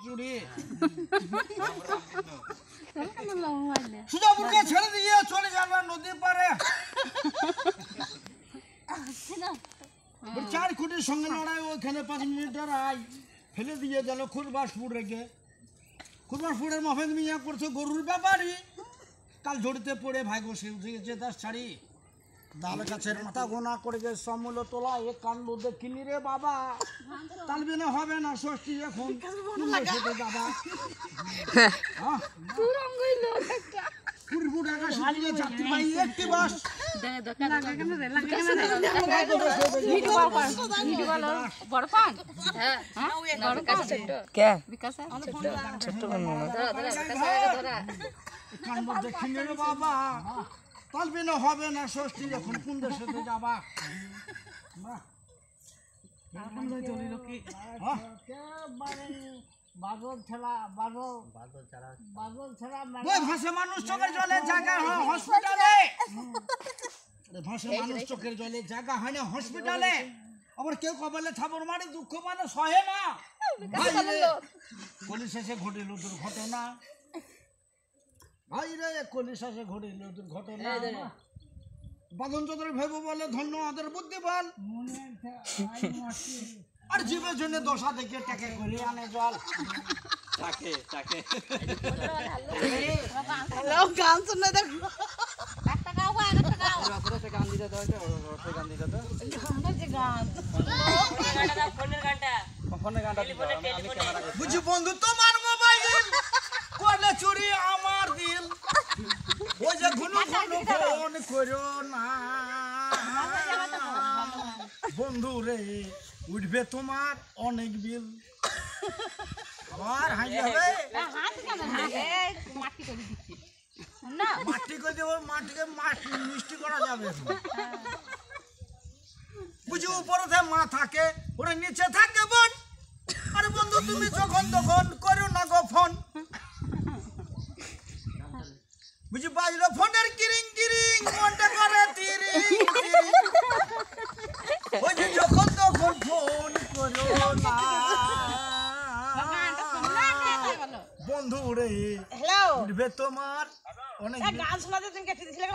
চুরি সুজাপুরকে ছেড়ে দিয়ে চলে যাবে নদীর পারে 4 খুঁটির সঙ্গে লড়াই ওইখানে 5 মিনিটের আই ফেলে দিয়ে গেল খুরবাসপুর রেখে খুরবাসপুরের মফেদ মিয়া করছে গরুর ব্যাপারই কাল ঝড়িতে পড়ে ভাইগো সে উঠে গেছে তার শাড়ি তাল গাছের মাথা গোনা করে গেছে সমূল তোলা এ কাণ্ড দেখিনি রে বাবা তালবে না হবে না ষষ্ঠী এখন দাদা পুরবু ঢাকা সাজিয়ে যাত্রী ভাই একটি বাস কাণ্ড দেখিনি রে বাবা তালবে না হবে না ষষ্ঠী এখন কোন দেশে যাবা মানুষ চোখের জলে জায়গা হয় হসপিটালে মানুষ চোখের জলে জায়গা হয় না হসপিটালে আবার কেউ কবলে থাপড় মারে দুঃখ মানে সহে না কলি শেষে ঘটিল দুর্ঘটনা ভাই রে কলি শেষে ঘটিল দুর্ঘটনা বাদন চৌধুরী ভেবো বলে ধন্য আদের বুদ্ধিমান আর জীবের জন্য দশা দেখে টাকে করে আনে জল গান শুনে দেখো বুঝি বন্ধু তোমার মোবাইল করলে চুরি আমার দিল ওই যে ঘুনু ঘুনু ফোন করো না বন্ধু রে উঠবে তোমার অনেক বিল আবার হাসি হবে মাটি করে দেবো মাটিকে মিষ্টি করা যাবে বুঝি উপরে মা থাকে ওরা নিচে থাকে বোন আরে বন্ধু তুমি যখন তখন করো না গো ফোন বুঝি বাজলো ফোনের কিরিং কিরিং মনটা করে তিরিং ওই যে যখন তখন ফোন করো না বন্ধু রে উঠবে তোমার অনেক গান শোনাতে তুমি কেটে দিছিলে